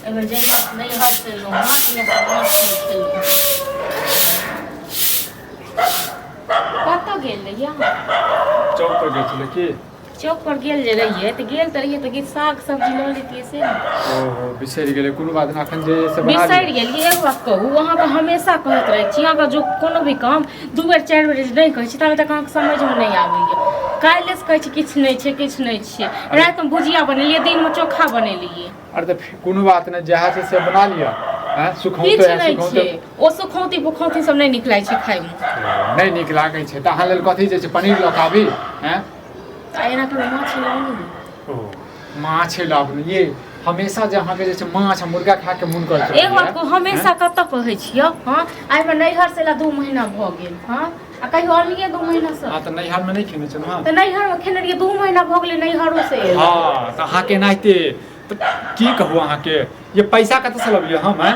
एबर जइया नहीं हट से लो हां ये सब मत खेलो कत गेल रहिया चौक पर गए थे कि चौक पर गेल जे रहिए त गेल त रहिए त साग सब्जी ल लेतिए से ओहो बिसरि गेले कोनो बात ना अखन जे से बना बिसरि गेलिए एगो बात कहू वहां के हमेशा कहत रहे छी अहाँ का जो कोनो भी काम दू बेर चारि बेर नहीं कहै छी तब तक अहाँ समझ में नहीं आबैया काल्हि से कहै छी किछ नहीं छै किछ नहीं छै रात में भुजिया बनेलिए दिन में चोखा बनेलिए अरे त कोनो बात ना जहाँ से बना लिया हैं सुखौते है सुखौते ओ सुखौती बुखौती सब नहीं निकलै छै खाइ में नहीं नीक लागै छै त अहाँ लेल कथि जे छै पनीर लऽ आबी हैं एना कर माछ लाबू ओ माछ लाबू ये हमेशा जे अहाँ के जे छै माछ मुर्गा खा के मन कर छै एक बात को हमेशा कत कहै छियै हां आइ में नैहर से ला 2 महीना भ गेल हां आ कहियो अलगे 2 महीना से हां त नैहर में नहीं खेने छै ना त नैहर में खेने रहिए 2 महीना भ गेलै नैहरो से हां त अहाँ के नाते त की कहू अहाँ के ये पैसा कत से लबियो हम हैं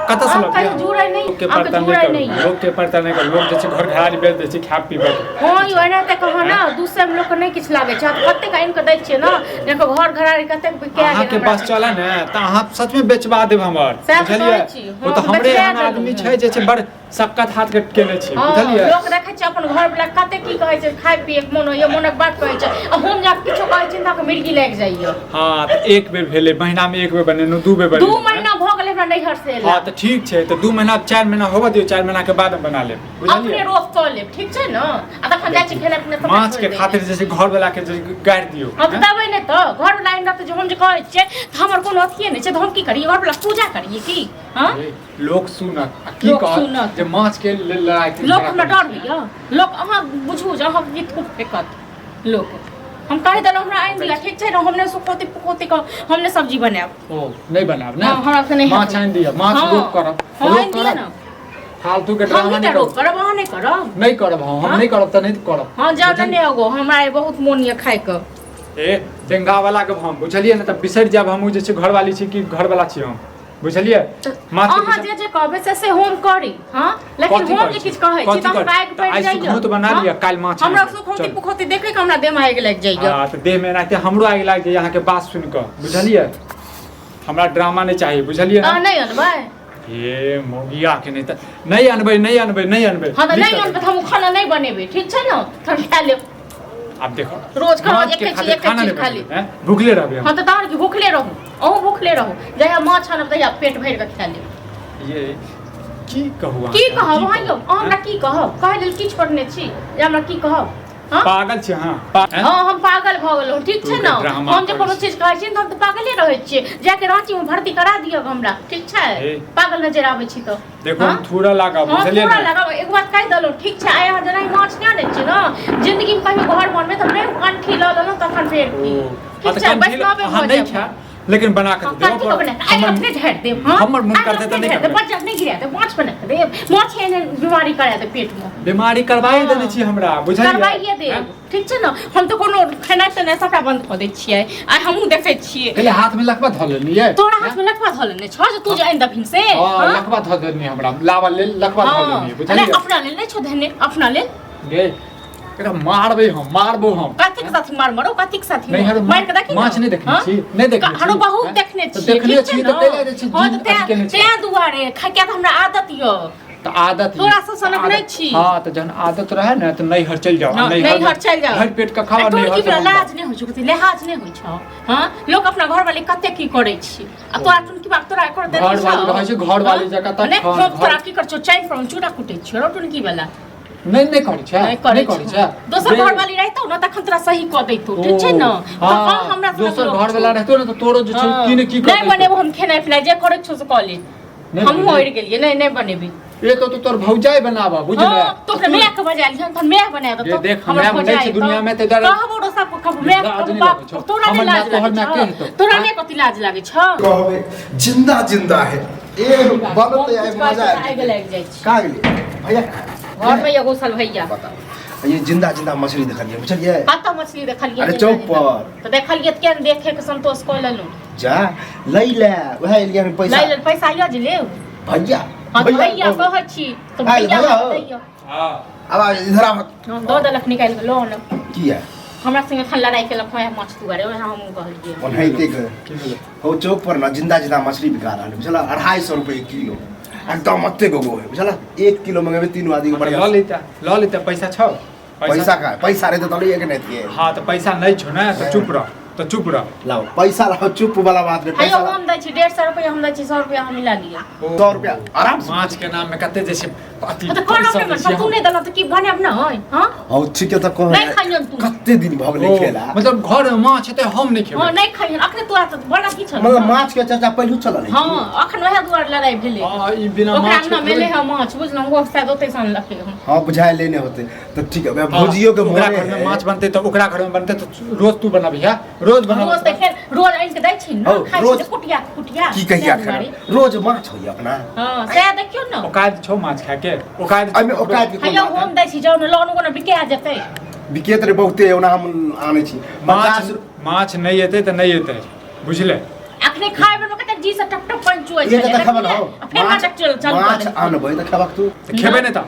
कत से लबियो कहीं जुड़ै नहीं के पड़ता नहीं लोग के पड़ता नहीं कर लोग जे छै घर घरारी बेच दे छै खा पीबे हां यो एना त कह ना दूसरे में लोग के नहीं किछ लागे छै कते का इनके दै छियै ना देखो घर घरारी कते बिका अहाँ के बस चला ने त अहाँ सच में बेचबा देब हमर बुझलिए ओ त हमरे एहन आदमी छै जे छै बड़ सक्कत हाथ के केने छै बुझलिए लोग देखै छै अपन घर वाला कते की कहै छै खाइ पिए के मन होय मनक बात कहै छै आ हम जा किछो कहै छै त मिर्गी लाग जाइए हां त एक बेर भेले महीना में एक बेर बनेनु 2 बेर बनेनु 2 महीना भ गेलै हमरा नैहर से हां त ठीक छै त 2 महीना 4 महीना होबा दियौ 4 महीना के बाद बना लेब बुझलिए अपने रोज तो लेब ठीक छै न आ तखन जाइ छी खेले अपने सब माछ के खातिर जैसे घर वाला के गाड़ दियौ अब दबै नै त घर वाला इन त हम जे कहै छै त हमर कोनो अथिए नै छै त हम की करिए घर वाला पूजा करिए की हां लोग सुनत की कहत जे माछ के लड़ाई लोग हमरा डर होइया लोग अहाँ बुझू जे अहाँ गीत खूब फेकत लोग हम कहि देलहुँ हमरा आनि दिया ठीक छै न हमने सुखोती पुखोती का हमने सब्जी बनाएब ओ नहीं बनाब ना हमरा से नहीं माछ आनि दिया माछ रोक करब रोक करब फालतू के ड्रामा नहीं करब अहाँ नहीं करब नहीं करब हम नहीं करब त नहीं करब हां जाने ने एगो हमरा बहुत मोन ये खाय के ए डेंगा वाला के हम बुझलिए न त बिसरि जाब हम जे छै घर वाली छी कि घर वाला छी हम बुझलिए माछ अहाँ जे कहबे से हम करी हां लेकिन हम जे किछ कहै छी त हम बैग पड़ जाइए सुखो तो बना लिया काल माछ हमरा सुखोती पुखोती देखे के हमरा देह में आगि लाग जाइए हां त देह में नाते हमरो आगि लाग जाइए अहाँ के बात सुन के बुझलिए हमरा ड्रामा नहीं चाहिए बुझलिए हां नहीं अनबै हे मोगिया के नहीं अनबै नहीं अनबै नहीं अनबै हां त नहीं अनबै हम खाना नहीं बनेबै ठीक छै न हम खा लेब अब देखो रोज खाना एक चीज खा ले भूखले रहबे हां त तार की भूखले रहू अहू भूखले रहू जहिया माछ आनब तहिया पेट भरि के खा लेब ये की कहू की कहब हां यौ हमरा की कहब कहै लेल किछ करने छी जे हमरा की कहब हां पागल छी हां हां हम पागल भ गेलौ ठीक छै न हम जे कोनो चीज कहै छी त हम त पागले रहै छी जाके रांची में भर्ती करा दियौ हमरा ठीक छै पागल नजर आबै छी त देखो थोड़ा लगा बुझलिए थोड़ा लगा एक बात कहि दलो ठीक छै आइ अहाँ जेना माछ नै आनै छी न जिंदगी में कहियो घर बनबे त नहीं कंठी ल लेलौ तखन फेर की ठीक छै बस नबे हां नहीं खा लेकिन बना के दे अपने ढेर दे हां हमर मन करते त नहीं बच्चा नहीं गिरा दे माछ बना के दे माछ एने बीमारी करा दे पेट में बीमारी करवाई देने छी हमरा बुझलिए करवाइए दे ठीक छै न हम तो कोनो खाना से नहीं सबटा बंद क दे छियै आ हमहु देखै छियै पहले हाथ में लखवा ध लेलिए तोरा हाथ में लखवा ध लेने छ जे तू जे आइन दभिन से हां लखवा ध देनी हमरा लावा ले लखवा ध लेनी बुझलिए अपना ले नहीं छ धने अपना ले गे एकरा मारबे हम मारबो हम कथि के साथ मार मरो कथि के साथ मार के देखी माछ नहीं देखने छी नहीं देखने छी हरो बहुत देखने छी देखले छी त पहले जे छी हां ते दुआरे खाय के हमरा आदत यो त आदत तोरा से सनक नहीं छी हां त जहन आदत रहे न त नहीं हर चल जाओ नहीं हर चल जाओ हर पेट का खावा नहीं हर तोरा लाज नहीं होय छ कथि लिहाज नहीं होय छ हां लोग अपना घर वाली कते की करे छी आ तोरा तुन की बात तोरा कर दे घर वाली रहे छै घर वाली जका तक तोरा की कर छ चैन पर चूड़ा कुटै छी रोटुन की वाला नहीं करै छै नहीं करै छै दोसर घर वाली रहतौ न तखन तोरा सही क दैतौ ठीक छै न त हमरा दोसर घर वाला रहतौ न त तोरो जे छै की ने की कर नहीं बनेबो हम खेनाइ पिनाइ जे करै छौ से क ले हम होइर गेलिए नहीं बनेबी ये तो तोर भौजाई बनावा बुझले तो अपने मैं के बजा ली हम मैं बना दो ये देख हमरा नहीं छै दुनिया में त डर कहबो रो सब कहबो मैं तोरा नहीं लाज लागे तोरा नहीं कथि लाज लागे छ कहबे जिंदा जिंदा है ए बाबत आइ मजा आइ गेल जाइ छी का गेली भैया घर में एगो सल भैया ये जिंदा जिंदा मछली देखलिए बुझलिए कत मछली देखलिए अरे चौक पर तो देखलिए त केन देखे के संतोष क लेलु जा लई ले वह एलिया में पैसा लई ले पैसा आइयो जे ले भैया भैया कहै छी तो भैया दैयो हां अब इधर आ दो दलक निकाल के लोन की है हमरा संगे खन लड़ाई केलक है माछ दुआरे ओहे हम कहलिए ओनाहिते के हो चौक पर ना जिंदा जिंदा मछली बिका रहा है बुझला 250 रुपए किलो एकदम अत्ते गो है बुझला 1 किलो मंगेबे 3 आदमी के बढ़िया ल लेता पैसा छौ पैसा का पैसा रे तो तली एक नहीं थिए हाँ तो पैसा नहीं छो ना तो चुप रह लाओ पैसा लाओ चुप वाला बात रे आयो पैसा हम दै छी 150 रुपया हम दै छी 100 रुपया हम मिला लिए 100 रुपया आराम से माछ के नाम में कते जैसे अति तो कोन अपने पर तू नहीं दला तो की बने अपना है हां हौ ठीक है त कह नहीं खाइयो तू कते दिन भगले खेला मतलब घर में माछ है हम नहीं खेबै हां नहीं खाइयो अखने तू आ बड़ा की छ मतलब माछ के चर्चा पहलू चल रही हां अखन ओहे दुआर लड़ाई भेले हां ई बिना ओकरा माछ ना मिले है माछ बुझलौ वो शायद ओते सन लगे हम हां बुझाए लेने होते तो ठीक है भुजियो के ओकरा मोरे घर में माछ बनते तो ओकरा घर में बनते तो रोज तू बनाबी है रोज रोज बनाबी त खेर रोज आइन के दै छी ना हौ, खाइ रोज- छी कुटिया कुटिया की कहिया खरा रोज माछ होई अपना हां से देखियो ना ओकाद छौ माछ खाए के ओकाद अइमे ओकाद के खाइयो हम दै छी जाउ न लोन कोना बिके जेतै बिकेत रे बहुते ओना हम आनै छी 50 माछ नहीं एते तो नहीं एते बुझले अखने खाइ में कते जी से टप टप पानी चुए ये त खबर हो फिर नाटक चल चल माछ आनबै त खबक तू खेबे नहीं त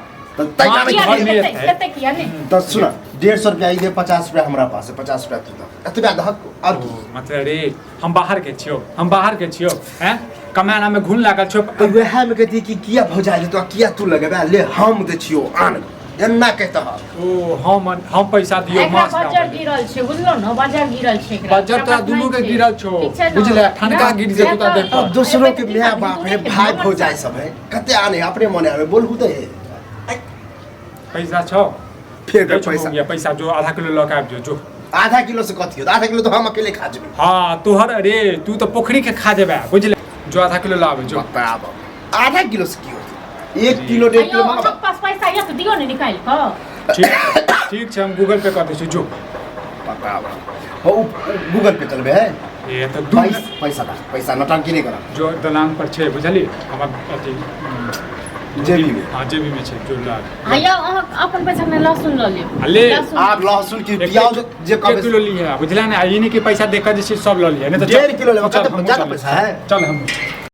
तै माछ जाने घर में किया है। कते किया ने त सुन 150 रुपया ई दे 50 रुपया हमरा पास है 50 रुपया तू द एतबा दहक और की मतलब रे हम बाहर के छियो हैं कमाना में घुन लागल छो तो वह में कहती कि किया भौजा जे तो किया तू लगबा ले हम दे छियो आन एन्ना कहता ओ हम पैसा दियो एकरा माछ बाजार गिरल छै बुझलो न बाजार गिरल छै एकरा बाजार तो दुनू के गिरल छो बुझले ठनका गिर जे तू देख अब दूसरों के माय बाप है भाई भौजाई सब है कते आने अपने मने आवे बोलहु दे पैसा छो फिर दे पैसा पैसा जो आधा किलो लगा आब जो आधा किलो से कथी हो आधा किलो तो हम अकेले खा जेबे हाँ तोहर अरे तू तो पोखरी के खा जेबे बुझले जो आधा किलो लावे जो बताब आधा किलो से की होती 1 किलो 1.5 किलो अयो मांगा हम पास पैसा ये तो दियो ने निकाल क ठीक छै हम गूगल पे कर दै छी जो बताब हो गूगल पे चलबे है ये तो दू पैसा नौटंकी नहीं करा जो दलान पर छै बुझली हमर अथी जेबी में हाँ जेबी में छै जो लाग आयो अहाँ अपन पैसा में लहसुन ल ले ले आप लहसुन की प्याज जे एक कबे किलो लिया बुझला ना ये नहीं कि पैसा देकर जैसे सब ल लिया नहीं तो 1.5 किलो लेबा कते ज्यादा पैसा है चल हम